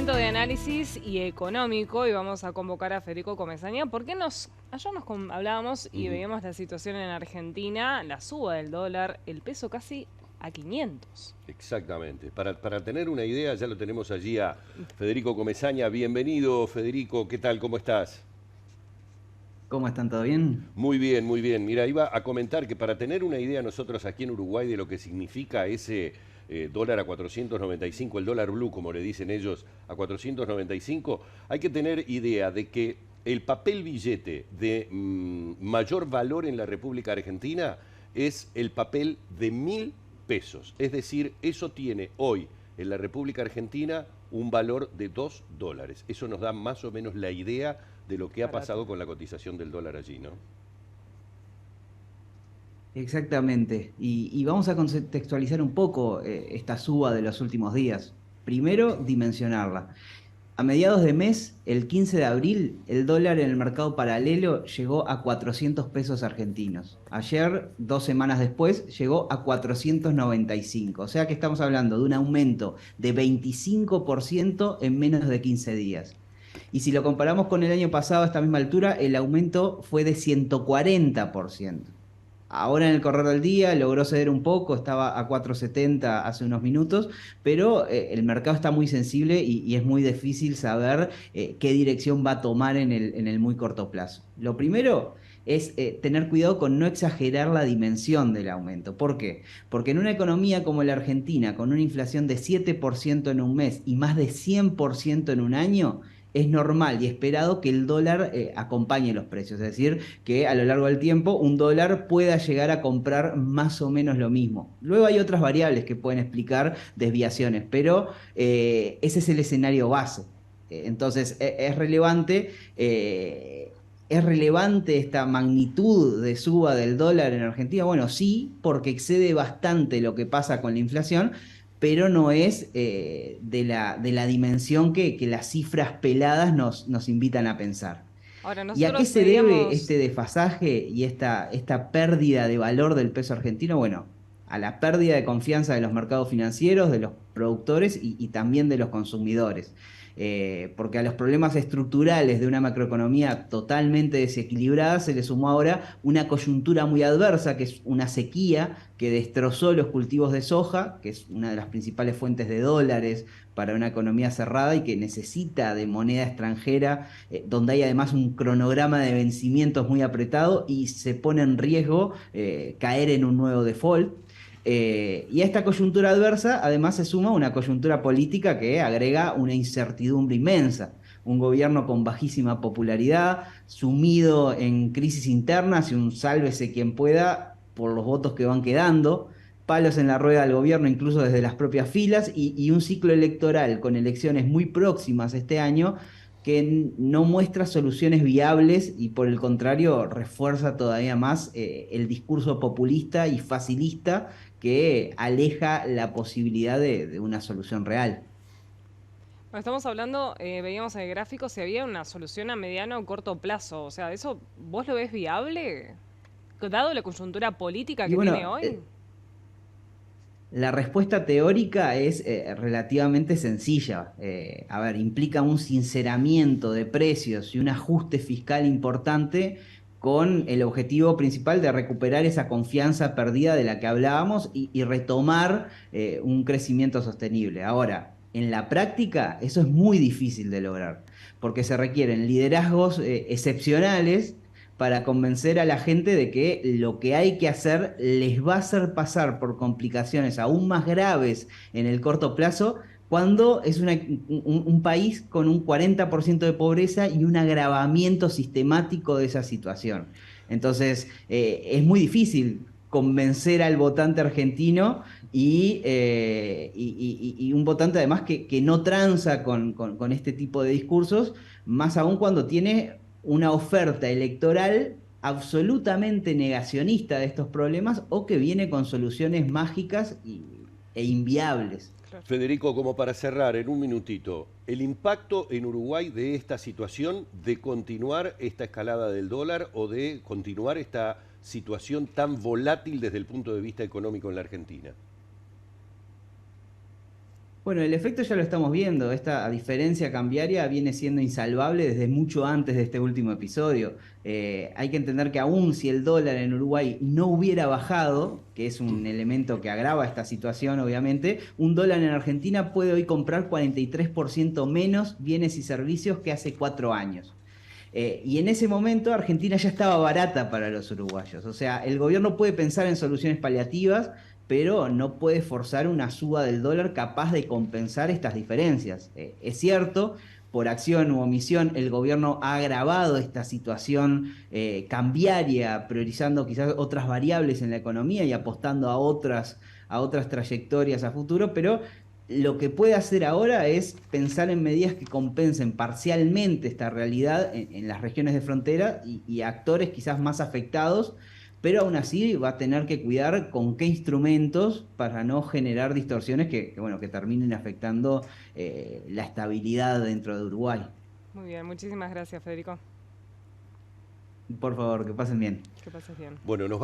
momento de análisis y económico y vamos a convocar a Federico Comesaña porque ayer hablábamos y veíamos la situación en Argentina, la suba del dólar, el peso casi a 500. Exactamente. Para tener una idea, ya lo tenemos allí a Federico Comesaña. Bienvenido, Federico. ¿Qué tal? ¿Cómo estás? ¿Cómo están? ¿Todo bien? Muy bien, muy bien. Mira, iba a comentar que para tener una idea nosotros aquí en Uruguay de lo que significa ese dólar a 495, el dólar blue, como le dicen ellos, a 495, hay que tener idea de que el papel billete de mayor valor en la República Argentina es el papel de 1.000 pesos. Es decir, eso tiene hoy en la República Argentina un valor de $2. Eso nos da más o menos la idea de lo que ha pasado con la cotización del dólar allí, ¿no? Exactamente. Y vamos a contextualizar un poco esta suba de los últimos días. Primero, dimensionarla. A mediados de mes, el 15 de abril, el dólar en el mercado paralelo llegó a 400 pesos argentinos. Ayer, 2 semanas después, llegó a 495. O sea que estamos hablando de un aumento de 25% en menos de 15 días. Y si lo comparamos con el año pasado a esta misma altura, el aumento fue de 140%. Ahora en el correr del día logró ceder un poco, estaba a 4.70 hace unos minutos, pero el mercado está muy sensible y es muy difícil saber qué dirección va a tomar en el muy corto plazo. Lo primero es tener cuidado con no exagerar la dimensión del aumento. ¿Por qué? Porque en una economía como la Argentina, con una inflación de 7% en un mes y más de 100% en un año, es normal y esperado que el dólar acompañe los precios, es decir, que a lo largo del tiempo un dólar pueda llegar a comprar más o menos lo mismo. Luego hay otras variables que pueden explicar desviaciones, pero ese es el escenario base. Entonces es relevante. ¿Es relevante esta magnitud de suba del dólar en Argentina? Bueno, sí, porque excede bastante lo que pasa con la inflación, pero no es de la dimensión que las cifras peladas nos invitan a pensar. Ahora, ¿Y a qué nosotros se debe veíamos. este desfasaje y esta pérdida de valor del peso argentino? Bueno, a la pérdida de confianza de los mercados financieros, de los productores y también de los consumidores. Porque a los problemas estructurales de una macroeconomía totalmente desequilibrada se le sumó ahora una coyuntura muy adversa, que es una sequía que destrozó los cultivos de soja, que es una de las principales fuentes de dólares para una economía cerrada y que necesita de moneda extranjera, donde hay además un cronograma de vencimientos muy apretado y se pone en riesgo caer en un nuevo default. Y a esta coyuntura adversa además se suma una coyuntura política que agrega una incertidumbre inmensa. Un gobierno con bajísima popularidad, sumido en crisis internas y un sálvese quien pueda por los votos que van quedando, palos en la rueda del gobierno incluso desde las propias filas y un ciclo electoral con elecciones muy próximas este año que no muestra soluciones viables y por el contrario refuerza todavía más el discurso populista y facilista que aleja la posibilidad de una solución real. Bueno, estamos hablando, veíamos en el gráfico si había una solución a mediano o corto plazo. O sea, ¿eso vos lo ves viable? Dado la coyuntura política Y que tiene bueno, hoy. la respuesta teórica es relativamente sencilla. A ver, implica un sinceramiento de precios y un ajuste fiscal importante con el objetivo principal de recuperar esa confianza perdida de la que hablábamos y retomar un crecimiento sostenible. Ahora, en la práctica eso es muy difícil de lograr, porque se requieren liderazgos excepcionales para convencer a la gente de que lo que hay que hacer les va a hacer pasar por complicaciones aún más graves en el corto plazo, cuando es un país con un 40% de pobreza y un agravamiento sistemático de esa situación. Entonces, es muy difícil convencer al votante argentino y un votante además que no tranza con este tipo de discursos, más aún cuando tiene una oferta electoral absolutamente negacionista de estos problemas o que viene con soluciones mágicas e inviables. Claro. Federico, como para cerrar en un minutito, el impacto en Uruguay de esta situación, de continuar esta escalada del dólar o de continuar esta situación tan volátil desde el punto de vista económico en la Argentina. Bueno, el efecto ya lo estamos viendo. Esta diferencia cambiaria viene siendo insalvable desde mucho antes de este último episodio. Hay que entender que aún si el dólar en Uruguay no hubiera bajado, que es un elemento que agrava esta situación, obviamente, un dólar en Argentina puede hoy comprar 43% menos bienes y servicios que hace 4 años. Y en ese momento Argentina ya estaba barata para los uruguayos. O sea, el gobierno puede pensar en soluciones paliativas, pero no puede forzar una suba del dólar capaz de compensar estas diferencias. Es cierto, por acción u omisión, el gobierno ha agravado esta situación cambiaria, priorizando quizás otras variables en la economía y apostando a otras trayectorias a futuro, pero lo que puede hacer ahora es pensar en medidas que compensen parcialmente esta realidad en las regiones de frontera y actores quizás más afectados, pero aún así va a tener que cuidar con qué instrumentos para no generar distorsiones bueno, que terminen afectando la estabilidad dentro de Uruguay. Muy bien, muchísimas gracias, Federico. Por favor, que pasen bien. Que pases bien. Bueno, nos